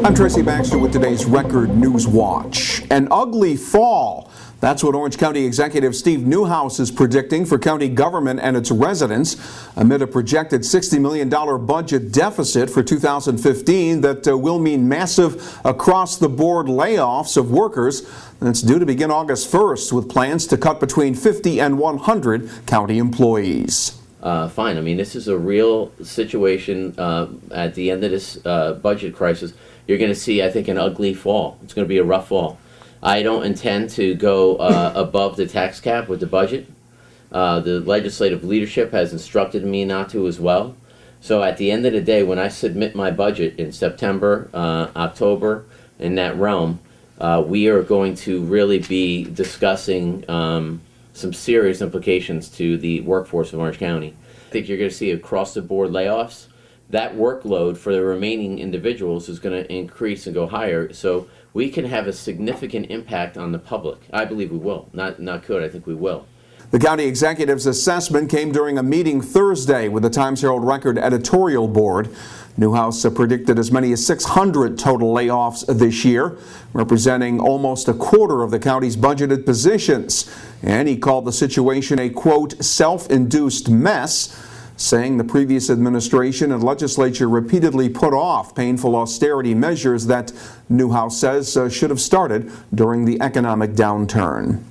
I'm Tracy Baxter with today's Record Newswatch. An ugly fall. That's what Orange County Executive Steve Neuhaus is predicting for county government and its residents amid a projected $60 million budget deficit for 2015 that will mean massive across-the-board layoffs of workers. That's due to begin August 1st with plans to cut between 50 and 100 county employees. Fine. I mean, this is a real situation at the end of this budget crisis. You're going to see, I think, an ugly fall. It's going to be a rough fall. I don't intend to go above the tax cap with the budget. The legislative leadership has instructed me not to as well. So at the end of the day, when I submit my budget in September, October, in that realm, we are going to really be discussing some serious implications to the workforce of Orange County. I think you're going to see across-the-board layoffs. That workload for the remaining individuals is going to increase and go higher, so we can have a significant impact on the public. I believe we will. Not could, I think we will. The county executive's assessment came during a meeting Thursday with the Times-Herald-Record editorial board. Neuhaus predicted as many as 600 total layoffs this year, representing almost a quarter of the county's budgeted positions. And he called the situation a, quote, self-induced mess, saying the previous administration and legislature repeatedly put off painful austerity measures that Neuhaus says should have started during the economic downturn.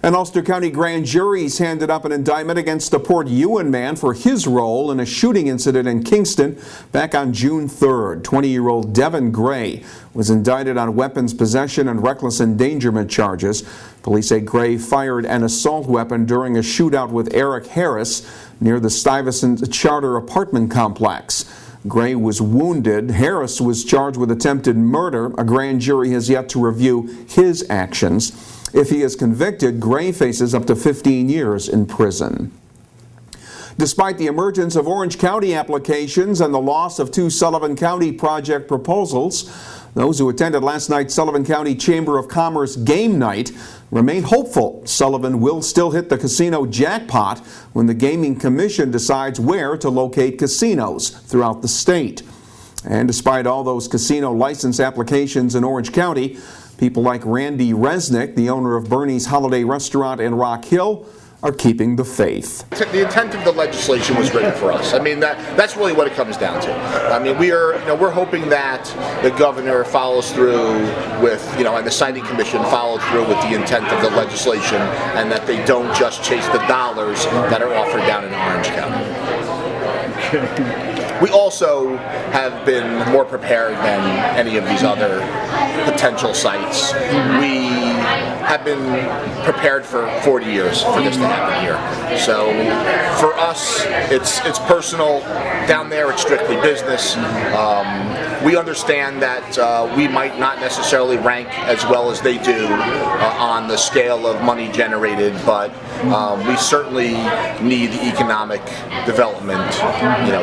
An Ulster County Grand Jury's handed up an indictment against a Port Ewan man for his role in a shooting incident in Kingston back on June 3rd. 20-year-old Devin Gray was indicted on weapons possession and reckless endangerment charges. Police say Gray fired an assault weapon during a shootout with Eric Harris near the Stuyvesant Charter apartment complex. Gray was wounded. Harris was charged with attempted murder. A grand jury has yet to review his actions. If he is convicted, Gray faces up to 15 years in prison. Despite the emergence of Orange County applications and the loss of 2 Sullivan County project proposals, those who attended last night's Sullivan County Chamber of Commerce game night remain hopeful Sullivan will still hit the casino jackpot when the Gaming Commission decides where to locate casinos throughout the state. And despite all those casino license applications in Orange County, people like Randy Resnick, the owner of Bernie's Holiday Restaurant in Rock Hill, are keeping the faith. The intent of the legislation was written for us. I mean, that's really what it comes down to. I mean, we're hoping that the governor follows through with, and the signing commission followed through with the intent of the legislation, and that they don't just chase the dollars that are offered down in Orange County. We also have been more prepared than any of these other potential sites. We have been prepared for 40 years for this to happen here. So for us, it's personal. Down there, it's strictly business. We understand that we might not necessarily rank as well as they do on the scale of money generated, but we certainly need economic development,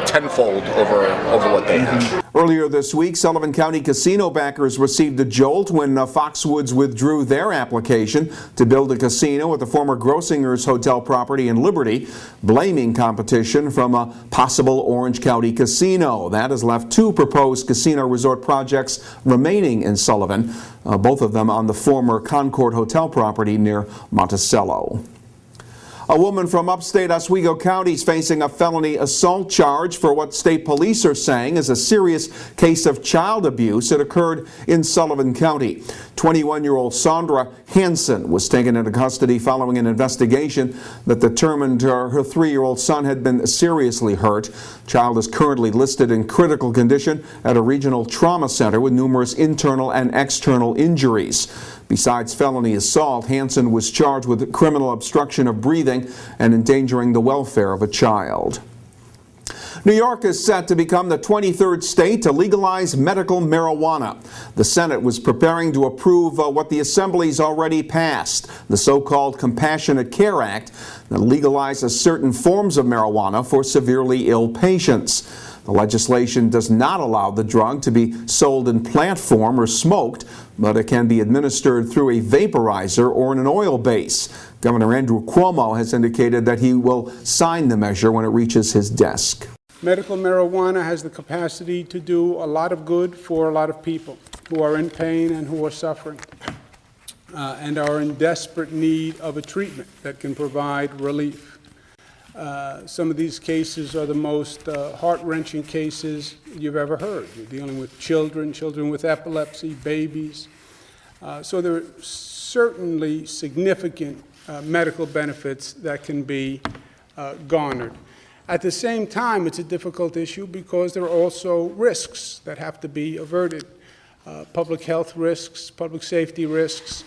tenfold over what they have. Earlier this week, Sullivan County casino backers received a jolt when Foxwoods withdrew their application to build a casino at the former Grossinger's Hotel property in Liberty, blaming competition from a possible Orange County casino. That has left 2 proposed casino resort projects remaining in Sullivan, both of them on the former Concord Hotel property near Monticello. A woman from upstate Oswego County is facing a felony assault charge for what state police are saying is a serious case of child abuse that occurred in Sullivan County. 21-year-old Sandra Hansen was taken into custody following an investigation that determined her 3-year-old son had been seriously hurt. Child is currently listed in critical condition at a regional trauma center with numerous internal and external injuries. Besides felony assault, Hansen was charged with criminal obstruction of breathing and endangering the welfare of a child. New York is set to become the 23rd state to legalize medical marijuana. The Senate was preparing to approve what the Assembly's already passed, the so-called Compassionate Care Act that legalizes certain forms of marijuana for severely ill patients. The legislation does not allow the drug to be sold in plant form or smoked, but it can be administered through a vaporizer or in an oil base. Governor Andrew Cuomo has indicated that he will sign the measure when it reaches his desk. Medical marijuana has the capacity to do a lot of good for a lot of people who are in pain and who are suffering and are in desperate need of a treatment that can provide relief. Some of these cases are the most heart-wrenching cases you've ever heard. You're dealing with children with epilepsy, babies. So there are certainly significant medical benefits that can be garnered. At the same time, it's a difficult issue because there are also risks that have to be averted, public health risks, public safety risks,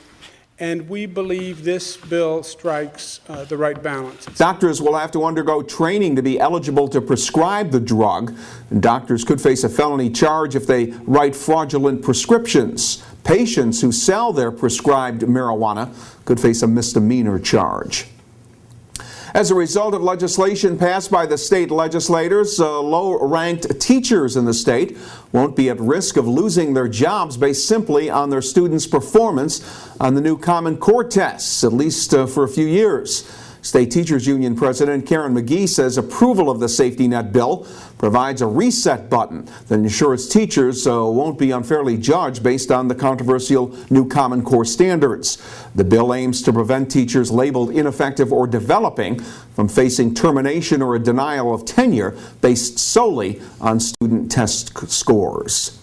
and we believe this bill strikes the right balance. Doctors will have to undergo training to be eligible to prescribe the drug. And doctors could face a felony charge if they write fraudulent prescriptions. Patients who sell their prescribed marijuana could face a misdemeanor charge. As a result of legislation passed by the state legislators, low-ranked teachers in the state won't be at risk of losing their jobs based simply on their students' performance on the new Common Core tests, at least for a few years. State Teachers Union President Karen McGee says approval of the safety net bill provides a reset button that ensures teachers won't be unfairly judged based on the controversial new Common Core standards. The bill aims to prevent teachers labeled ineffective or developing from facing termination or a denial of tenure based solely on student test scores.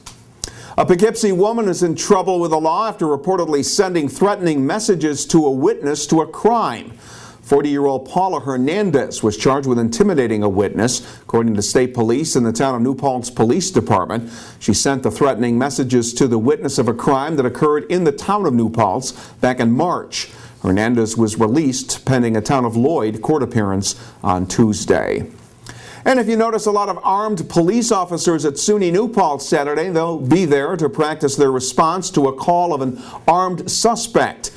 A Poughkeepsie woman is in trouble with the law after reportedly sending threatening messages to a witness to a crime. 40-year-old Paula Hernandez was charged with intimidating a witness, according to state police and the town of New Paltz Police Department. She sent the threatening messages to the witness of a crime that occurred in the town of New Paltz back in March. Hernandez was released pending a town of Lloyd court appearance on Tuesday. And if you notice a lot of armed police officers at SUNY New Paltz Saturday, they'll be there to practice their response to a call of an armed suspect.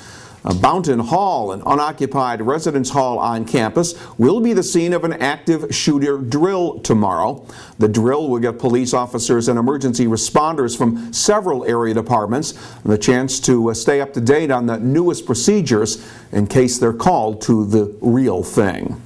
Bounton Hall, an unoccupied residence hall on campus, will be the scene of an active shooter drill tomorrow. The drill will give police officers and emergency responders from several area departments the chance to stay up to date on the newest procedures in case they're called to the real thing.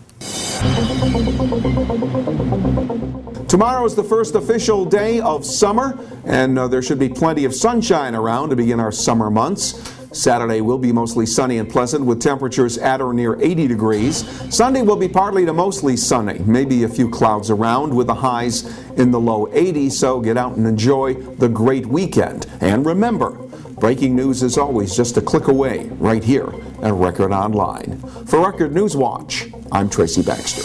Tomorrow is the first official day of summer, and there should be plenty of sunshine around to begin our summer months. Saturday will be mostly sunny and pleasant with temperatures at or near 80 degrees. Sunday will be partly to mostly sunny, maybe a few clouds around with the highs in the low 80s, so get out and enjoy the great weekend. And remember, breaking news is always just a click away right here at Record Online. For Record Newswatch, I'm Tracy Baxter.